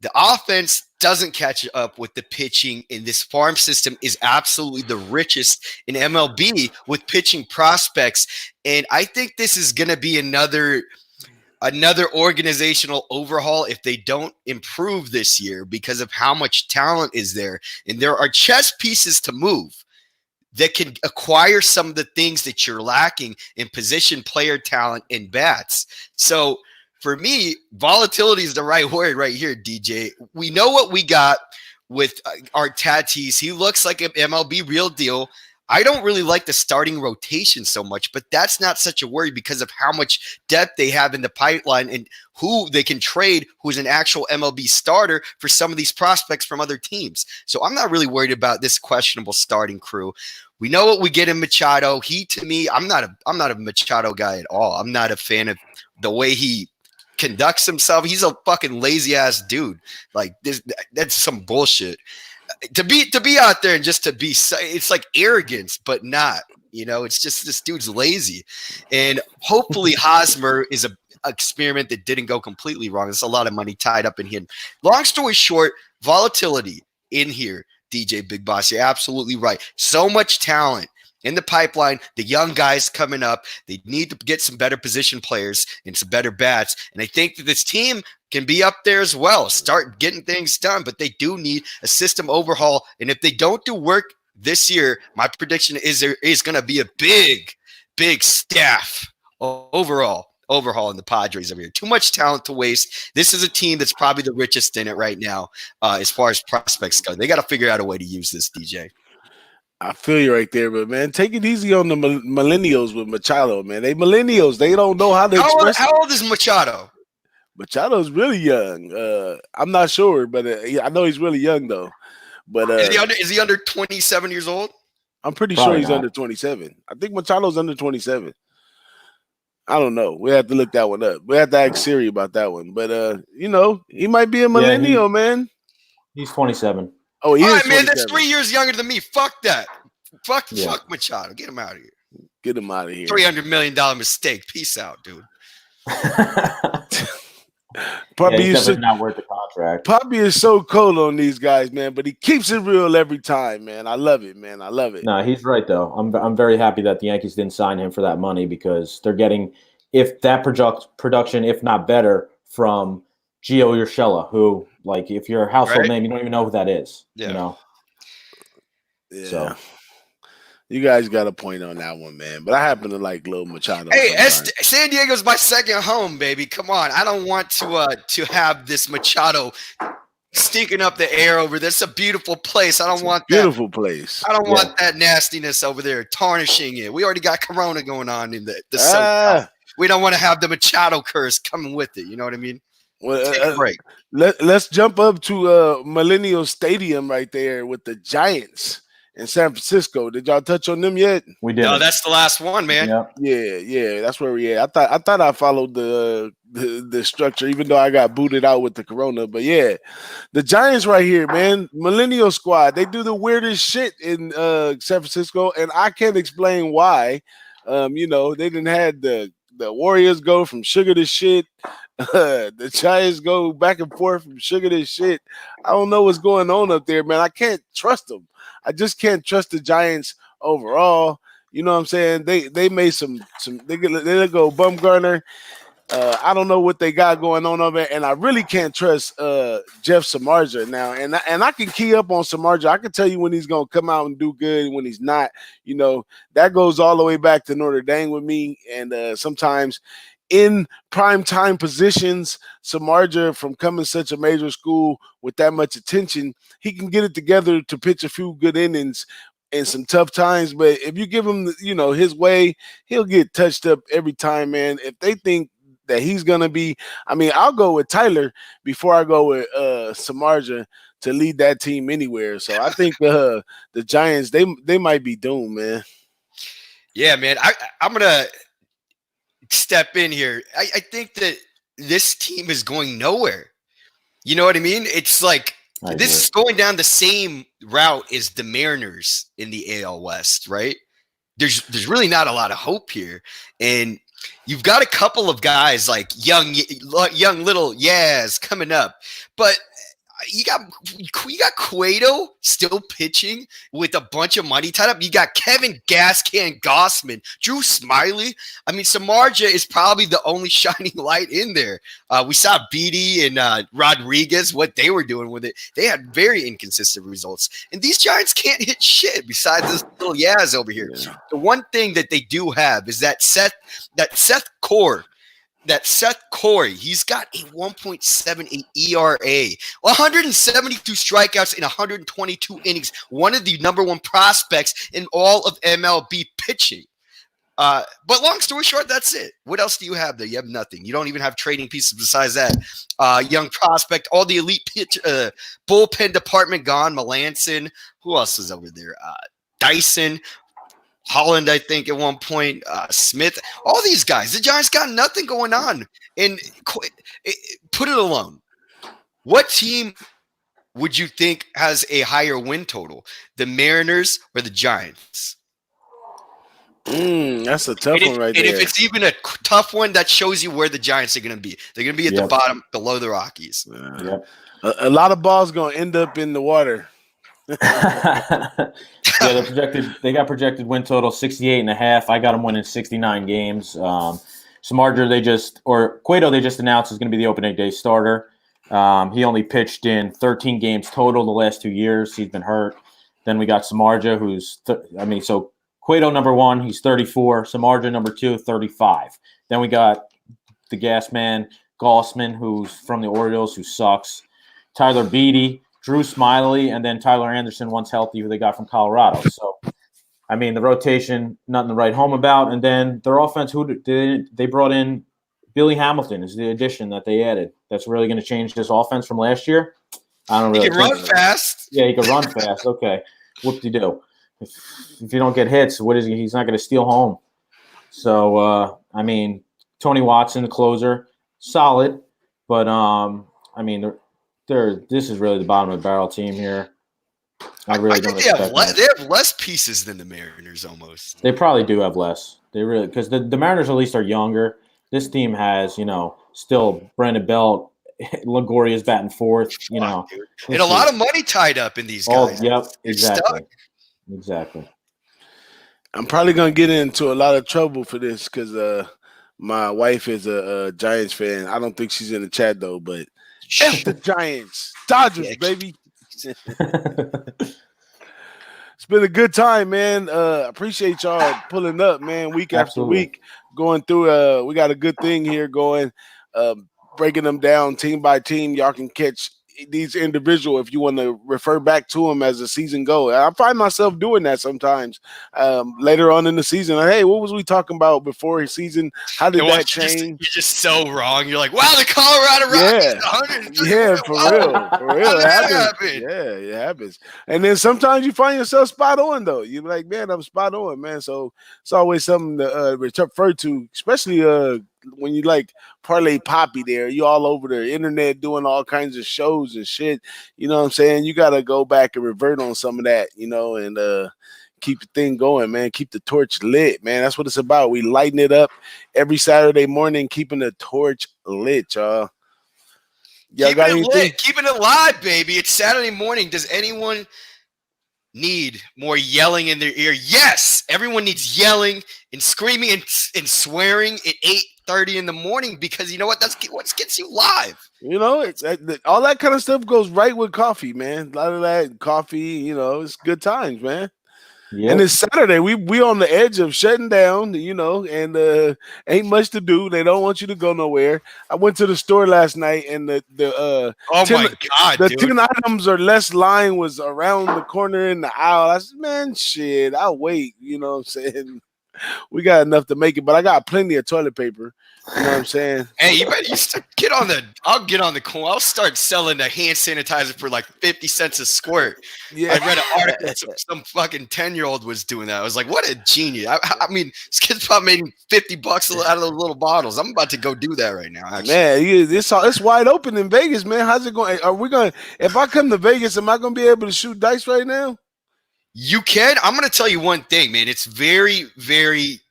The offense doesn't catch up with the pitching, and this farm system is absolutely the richest in MLB with pitching prospects. And I think this is going to be another organizational overhaul if they don't improve this year because of how much talent is there. And there are chess pieces to move that can acquire some of the things that you're lacking in position player talent and bats. So for me, volatility is the right word right here, DJ. We know what we got with our Tatis. He looks like an MLB real deal. I don't really like the starting rotation so much, but that's not such a worry because of how much depth they have in the pipeline and who they can trade, who's an actual MLB starter for some of these prospects from other teams. So I'm not really worried about this questionable starting crew. We know what we get in Machado. He, to me, I'm not a Machado guy at all. I'm not a fan of the way he conducts himself. He's a fucking lazy ass dude. Like this, that's some bullshit. to be out there and just to be, it's like arrogance, but not. It's just this dude's lazy, and hopefully Hosmer is a experiment that didn't go completely wrong. There's a lot of money tied up in him. Long story short, volatility in here. DJ Big Boss, you're absolutely right. So much talent in the pipeline. The young guys coming up, they need to get some better position players and some better bats. And I think that this team can be up there as well. Start getting things done, but they do need a system overhaul. And if they don't do work this year, my prediction is there is going to be a big staff overhaul in the Padres over here. Too much talent to waste. This is a team that's probably the richest in it right now as far as prospects go. They got to figure out a way to use this, DJ. I feel you right there, but man, take it easy on the millennials with Machado, man. They millennials. They don't know how to express. How old is Machado? Machado's really young. I'm not sure, but I know he's really young though. But is he under 27 years old? I'm pretty sure he's under 27. I think Machado's under 27. I don't know. We have to look that one up. We have to ask Siri about that one. But he might be a millennial, man. He's 27. Oh, he All is right, man. 27. That's 3 years younger than me. Fuck that. Fuck Machado. Get him out of here. Get him out of here. $300 million mistake. Peace out, dude. Papi he's definitely not worth the contract. Papi is so cold on these guys, man, but he keeps it real every time, man. I love it, man. I love it. No, he's right though. I'm very happy that the Yankees didn't sign him for that money because they're getting, if that production, if not better, from Gio Urshela, who, like, if you're a household name, you don't even know who that is. Yeah. Yeah. So. You guys got a point on that one, man. But I happen to like Lil Machado. Hey, San Diego's my second home, baby. Come on. I don't want to have this Machado stinking up the air over there. It's a beautiful place. I don't want that. Beautiful place. I don't want that nastiness over there tarnishing it. We already got Corona going on in the SoCal. We don't want to have the Machado curse coming with it. You know what I mean? Well, take a break. Let's jump up to Millennial Stadium right there with the Giants in San Francisco. Did y'all touch on them yet? We did. No, that's the last one, man. Yeah, that's where we at. I thought I followed the structure, even though I got booted out with the Corona. But yeah, the Giants right here, man. Millennial squad. They do the weirdest shit in San Francisco, and I can't explain why. They didn't have the Warriors go from sugar to shit. The Giants go back and forth from sugar to shit. I don't know what's going on up there, man. I can't trust them. I just can't trust the Giants overall. You know what I'm saying? They made some they go Bumgarner. I don't know what they got going on over there, and I really can't trust Jeff Samardzija now. And I can key up on Samardzija. I can tell you when he's gonna come out and do good and when he's not. That goes all the way back to Notre Dame with me. And sometimes in prime time positions, Samardzija, from coming such a major school with that much attention, he can get it together to pitch a few good innings in some tough times. But if you give him, his way, he'll get touched up every time, man. If they think that he's gonna be, I'll go with Tyler before I go with Samardzija to lead that team anywhere. So I think the Giants, they might be doomed, man. Yeah, man. I'm gonna step in here. I think that this team is going nowhere. You know what I mean? It's like this is going down the same route as the Mariners in the AL West, right? There's really not a lot of hope here. And you've got a couple of guys like young little Yaz coming up, but you got Cueto still pitching with a bunch of money tied up. You got Kevin Gaskin, Gossman, Drew Smiley. Samardzija is probably the only shining light in there. We saw Beatty and Rodriguez, what they were doing with it. They had very inconsistent results. And these Giants can't hit shit besides this little Yaz over here. Yeah. The one thing that they do have is that Seth Corey, he's got a 1.78 ERA, 172 strikeouts in 122 innings, one of the number one prospects in all of MLB pitching. But long story short, that's it. What else do you have there? You have nothing. You don't even have trading pieces besides that. Young prospect, all the elite bullpen department gone. Melanson, who else is over there? Dyson. Holland, I think, at one point, Smith, all these guys. The Giants got nothing going on. And put it alone. What team would you think has a higher win total, the Mariners or the Giants? That's a tough one right and there. if it's even a tough one, that shows you where the Giants are going to be. They're going to be at the bottom, below the Rockies. A lot of balls going to end up in the water. They got projected win total 68.5. I got them winning 69 games. Samardzija Cueto they just announced is going to be the opening day starter. He only pitched in 13 games total the last 2 years. He's been hurt. Then we got Samardzija, so Cueto number 1, he's 34. Samardzija number 2, 35. Then we got the gas man, Gossman, who's from the Orioles, who sucks. Tyler Beatty, Drew Smiley, and then Tyler Anderson, once healthy, who they got from Colorado. So, the rotation, nothing to write home about. And then their offense, they brought in Billy Hamilton is the addition that they added. That's really going to change this offense from last year. I don't really. He can run fast. Yeah, he can run fast. Okay, whoop-de-doo. If you don't get hits, what is he? He's not going to steal home. So, Tony Watson, the closer, solid. But, this is really the bottom of the barrel team here. I think they have less pieces than the Mariners almost. They probably do have less. They really, because the Mariners at least are younger. This team has, still Brandon Belt, Lagoria's batting fourth, and a lot of money tied up in these guys. Yep, exactly. I'm probably going to get into a lot of trouble for this because my wife is a Giants fan. I don't think she's in the chat, though, but F the Giants. Dodgers, baby. It's been a good time, man. Appreciate y'all pulling up, man, week after week, going through. We got a good thing here going, breaking them down team by team. Y'all can catch these individual if you want to refer back to them as the season goes. I find myself doing that sometimes later on in the season. Hey, what was we talking about before the season? How did that change? You're just so wrong. You're like, wow, the Colorado Rockies. Yeah, for real. It happens. Yeah, it happens. And then sometimes you find yourself spot on, though. You're like, man, I'm spot on, man. So it's always something to refer to, especially when you like Parlay Papi there, you all over the internet doing all kinds of shows and shit. You know what I'm saying? You got to go back and revert on some of that, and keep the thing going, man. Keep the torch lit, man. That's what it's about. We lighten it up every Saturday morning, keeping the torch lit, y'all. Keeping it lit, keeping it live, baby. It's Saturday morning. Does anyone need more yelling in their ear? Yes, everyone needs yelling and screaming and swearing at 8:30 in the morning because you know what? That's what gets you live. All that kind of stuff goes right with coffee, man. A lot of that coffee, it's good times, man. Yep. And it's Saturday. We on the edge of shutting down, and ain't much to do. They don't want you to go nowhere. I went to the store last night, and the 10 items or less line was around the corner in the aisle. I said, man, shit, I'll wait. You know what I'm saying? We got enough to make it, but I got plenty of toilet paper. You know what I'm saying? Hey, you better I'll get on the coin. I'll start selling the hand sanitizer for like 50 cents a squirt. Yeah. I read an article, some fucking 10-year-old was doing that. I was like, what a genius. I mean, this kid's probably making $50 out of those little bottles. I'm about to go do that right now, actually. Man, it's wide open in Vegas, man. How's it going? If I come to Vegas, am I going to be able to shoot dice right now? You can. I'm going to tell you one thing, man. It's very, very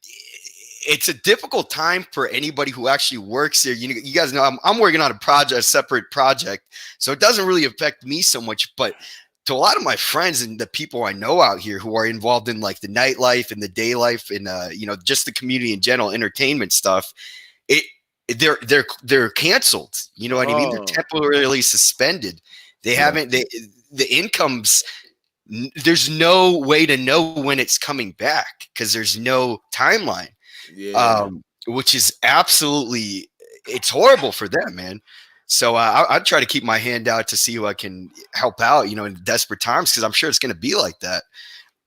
it's a difficult time for anybody who actually works there. You guys know I'm working on a separate project, so it doesn't really affect me so much. But to a lot of my friends and the people I know out here who are involved in like the nightlife and the day life and just the community in general, entertainment stuff, they're canceled. You know what I mean? They're temporarily suspended. They haven't. The incomes. There's no way to know when it's coming back because there's no timeline. Yeah. Which is it's horrible for them, man. So I'd try to keep my hand out to see who I can help out, in desperate times, because I'm sure it's going to be like that,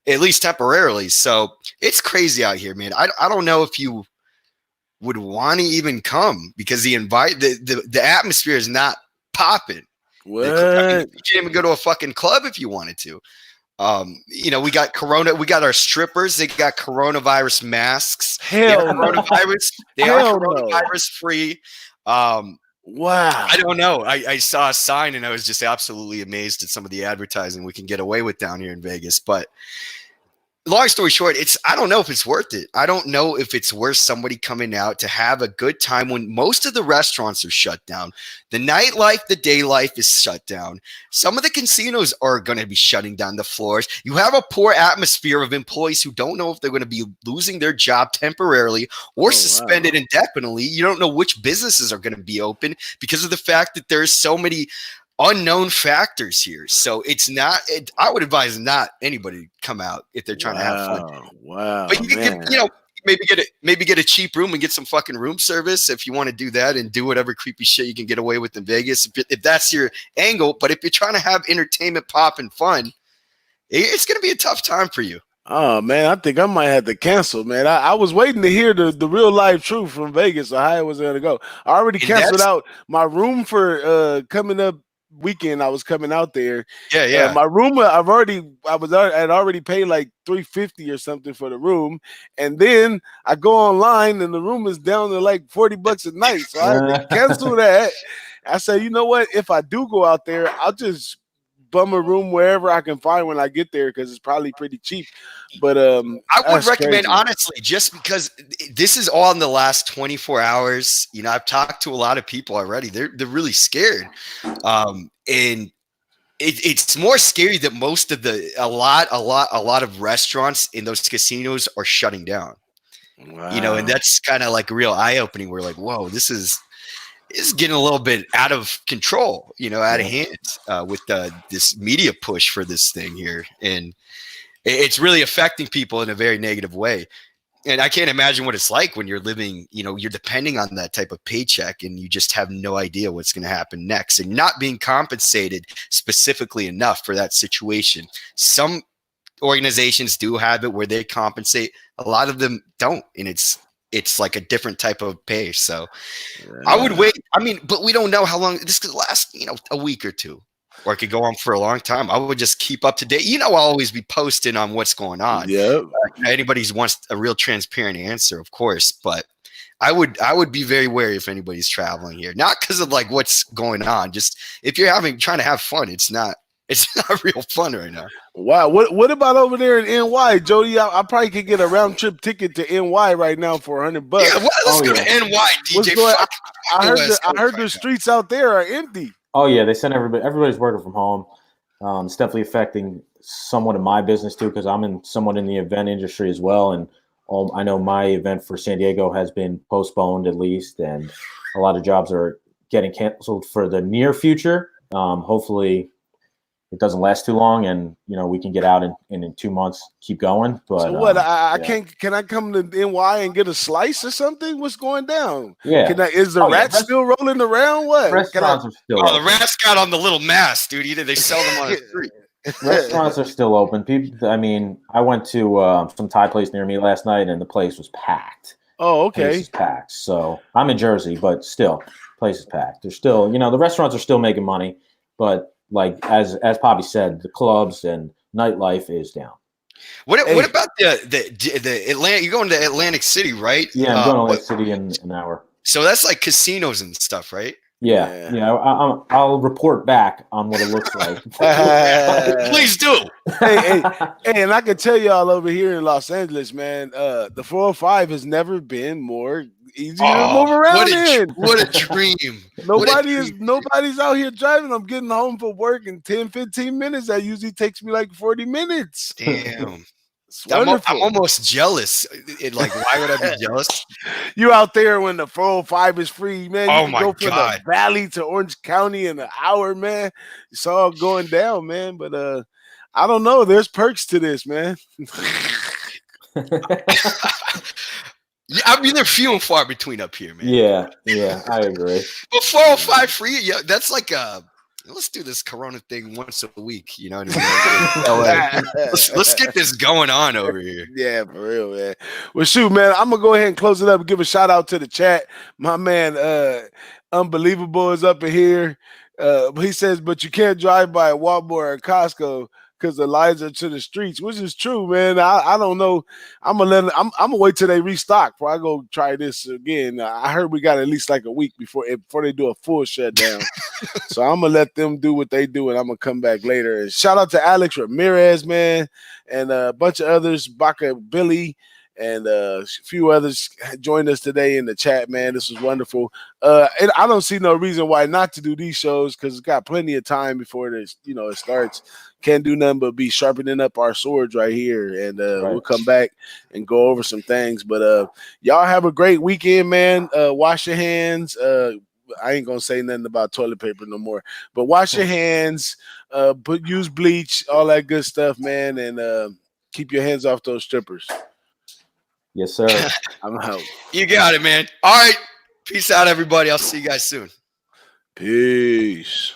at least temporarily. So it's crazy out here, man. I don't know if you would want to even come because the atmosphere is not popping. What? You can't even go to a fucking club if you wanted to. We got Corona. We got our strippers. They got coronavirus masks. Hell no. Coronavirus. They are coronavirus free. Wow. I don't know. I saw a sign and I was just absolutely amazed at some of the advertising we can get away with down here in Vegas. But long story short, I don't know if it's worth it. I don't know if it's worth somebody coming out to have a good time when most of the restaurants are shut down. The nightlife, the day life is shut down. Some of the casinos are going to be shutting down the floors. You have a poor atmosphere of employees who don't know if they're going to be losing their job temporarily or suspended indefinitely. You don't know which businesses are going to be open because of the fact that there's so many unknown factors here. So it's not, I would advise not anybody to come out if they're trying to have fun. Wow. But you can get, maybe get a cheap room and get some fucking room service if you want to do that and do whatever creepy shit you can get away with in Vegas if that's your angle. But if you're trying to have entertainment, pop, and fun, it's going to be a tough time for you. Oh man, I think I might have to cancel, man. I was waiting to hear the real life truth from Vegas, so how it was gonna go. I already canceled out my room for coming up weekend. I was coming out there. Yeah. My room, I'd already paid like $350 or something for the room, and then I go online and the room is down to like $40 a night. So I had to cancel that. I said, you know what? If I do go out there, I'll just bum a room wherever I can find when I get there because it's probably pretty cheap. But I would recommend, crazy. honestly, just because this is all in the last 24 hours. You know, I've talked to a lot of people already. They're really scared, and it's more scary that most of a lot of restaurants in those casinos are shutting down. Wow. You know, and that's kind of like real eye opening. We're like, whoa, this is getting a little bit out of control, you know, out of hand with this media push for this thing here. And it's really affecting people in a very negative way. And I can't imagine what it's like when you're living, you know, you're depending on that type of paycheck and you just have no idea what's going to happen next and not being compensated specifically enough for that situation. Some organizations do have it where they compensate. A lot of them don't. And it's like a different type of pay. So I would wait. I mean, but we don't know how long this could last, you know, a week or two, or it could go on for a long time. I would just keep up to date. You know, I'll always be posting on what's going on. Yeah. Anybody wants a real transparent answer, of course, but I would be very wary if anybody's traveling here. Not because of like what's going on. Just if you're trying to have fun, it's not real fun right now. Wow. What about over there in NY, Jody? I probably could get a round trip ticket to NY right now for $100. Yeah, well, let's go to NY, DJ. I heard the streets out there are empty. Oh yeah, they sent everybody's working from home. It's definitely affecting somewhat of my business too, because I'm somewhat in the event industry as well. And I know my event for San Diego has been postponed at least, and a lot of jobs are getting canceled for the near future. Hopefully it doesn't last too long, and you know we can get out in 2 months, keep going. But so what? Can I come to NY and get a slice or something? What's going down? Yeah. Is the rat still rolling around? What? Restaurants are still open. The rats got on the little mask, dude. Either they sell them on the street. Restaurants are still open. People. I mean, I went to some Thai place near me last night, and the place was packed. Oh, okay. The place is packed. So I'm in Jersey, but still, place is packed. There's still, you know, the restaurants are still making money, but like as Papi said, the clubs and nightlife is down. What about the Atlanta? You're going to Atlantic City, right? Yeah, I'm going to Atlantic City in an hour. So that's like casinos and stuff, right? Yeah. I'll report back on what it looks like. Please do. Hey, and I can tell y'all over here in Los Angeles, man, the 405 has never been more easy to move around in. What a dream. Nobody's out here driving. I'm getting home from work in 10, 15 minutes. That usually takes me like 40 minutes. Damn. I'm almost jealous. Like, why would I be jealous? You out there when the 405 is free, man. You Oh can my go from God. the Valley to Orange County in an hour, man. It's all going down, man. But I don't know. There's perks to this, man. Yeah, I mean, they're few and far between up here, man. Yeah, I agree. But 405 free, yeah, that's like let's do this Corona thing once a week. You know what I mean? Let's get this going on over here. Yeah, for real, man. Well, shoot, man, I'm gonna go ahead and close it up and give a shout out to the chat. My man, Unbelievable is up in here. He says, but you can't drive by a Walmart or Costco because the lights are to the streets, which is true, man. I don't know. I'm gonna wait till they restock before I go try this again. I heard we got at least like a week before they do a full shutdown. So I'm gonna let them do what they do, and I'm gonna come back later. And shout out to Alex Ramirez, man, and a bunch of others, Baca Billy, and a few others joined us today in the chat, man. This was wonderful. And I don't see no reason why not to do these shows because it's got plenty of time before it starts. Can't do nothing but be sharpening up our swords right here, and we'll come back and go over some things. But y'all have a great weekend, man. Wash your hands. I ain't gonna say nothing about toilet paper no more, but wash your hands, use bleach, all that good stuff, man, and keep your hands off those strippers. Yes, sir. I'm out. You got it, man. All right. Peace out, everybody. I'll see you guys soon. Peace.